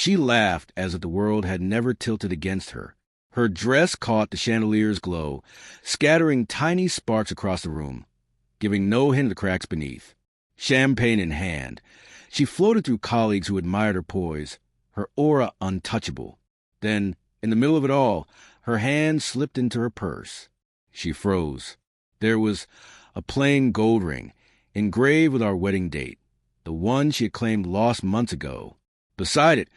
She laughed as if the world had never tilted against her. Her dress caught the chandelier's glow, scattering tiny sparks across the room, giving no hint of the cracks beneath. Champagne in hand, she floated through colleagues who admired her poise, her aura untouchable. Then, in the middle of it all, her hand slipped into her purse. She froze. There was a plain gold ring, engraved with our wedding date, the one she had claimed lost months ago. Beside it,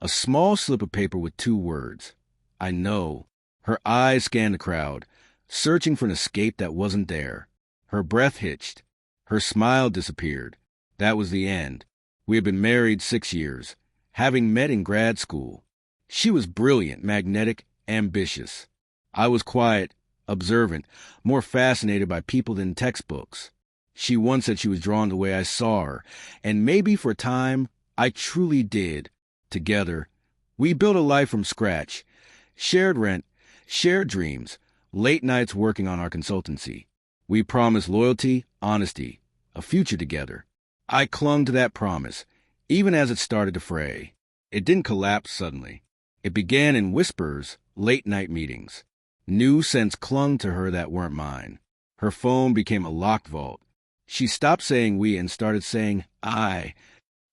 a small slip of paper with 2 words. I know. Her eyes scanned the crowd, searching for an escape that wasn't there. Her breath hitched. Her smile disappeared. That was the end. We had been married 6 years, having met in grad school. She was brilliant, magnetic, ambitious. I was quiet, observant, more fascinated by people than textbooks. She once said she was drawn to the way I saw her, and maybe for a time, I truly did. Together, we built a life from scratch. Shared rent, shared dreams, late nights working on our consultancy. We promised loyalty, honesty, a future together. I clung to that promise, even as it started to fray. It didn't collapse suddenly. It began in whispers, late-night meetings. New scents clung to her that weren't mine. Her phone became a locked vault. She stopped saying we and started saying I.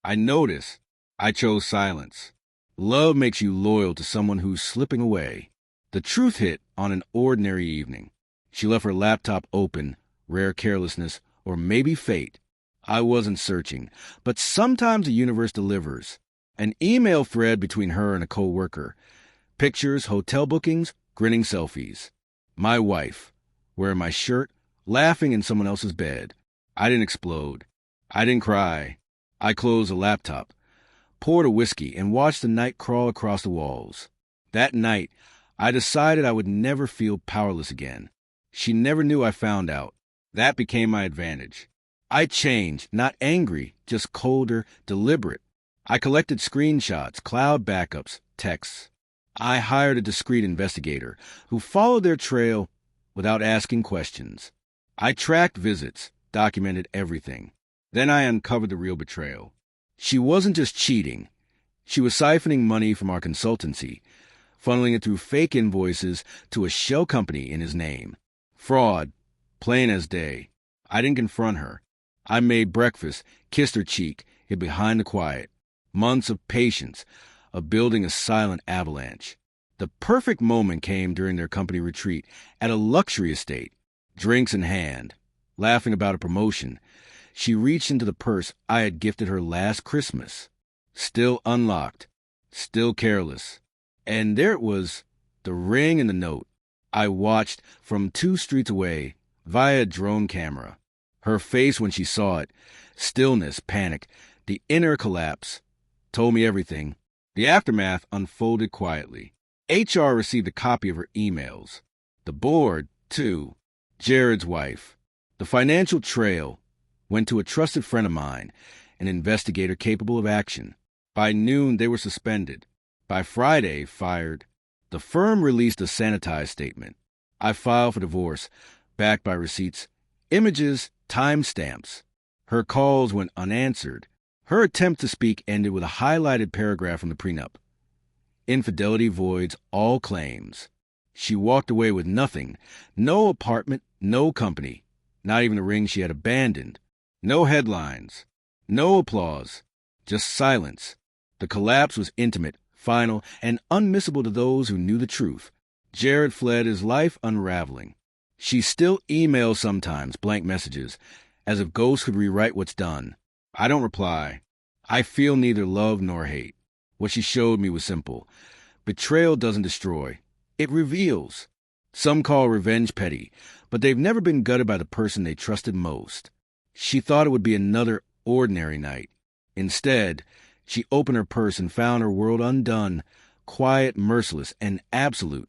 I noticed. I chose silence. Love makes you loyal to someone who's slipping away. The truth hit on an ordinary evening. She left her laptop open, rare carelessness, or maybe fate. I wasn't searching, but sometimes the universe delivers. An email thread between her and a coworker. Pictures, hotel bookings, grinning selfies. My wife, wearing my shirt, laughing in someone else's bed. I didn't explode. I didn't cry. I closed the laptop, poured a whiskey, and watched the night crawl across the walls. That night, I decided I would never feel powerless again. She never knew I found out. That became my advantage. I changed, not angry, just colder, deliberate. I collected screenshots, cloud backups, texts. I hired a discreet investigator who followed their trail without asking questions. I tracked visits, documented everything. Then I uncovered the real betrayal. She wasn't just cheating. She was siphoning money from our consultancy, funneling it through fake invoices to a shell company in his name. Fraud, plain as day. I didn't confront her. I made breakfast, kissed her cheek, hid behind the quiet. Months of patience, of building a silent avalanche. The perfect moment came during their company retreat at a luxury estate, drinks in hand, laughing about a promotion. She reached into the purse I had gifted her last Christmas. Still unlocked, still careless. And there it was, the ring and the note. I watched from 2 streets away, via a drone camera. Her face when she saw it, stillness, panic, the inner collapse, told me everything. The aftermath unfolded quietly. HR received a copy of her emails. The board, too. Jared's wife. The financial trail went to a trusted friend of mine, an investigator capable of action. By noon, they were suspended. By Friday, fired. The firm released a sanitized statement. I filed for divorce, backed by receipts, images, timestamps. Her calls went unanswered. Her attempt to speak ended with a highlighted paragraph from the prenup. Infidelity voids all claims. She walked away with nothing. No apartment, no company. Not even the ring she had abandoned. No headlines. No applause. Just silence. The collapse was intimate, final, and unmissable to those who knew the truth. Jared fled, his life unraveling. She still emails sometimes, blank messages, as if ghosts could rewrite what's done. I don't reply. I feel neither love nor hate. What she showed me was simple. Betrayal doesn't destroy. It reveals. Some call revenge petty, but they've never been gutted by the person they trusted most. She thought it would be another ordinary night. Instead, she opened her purse and found her world undone, quiet, merciless, and absolute.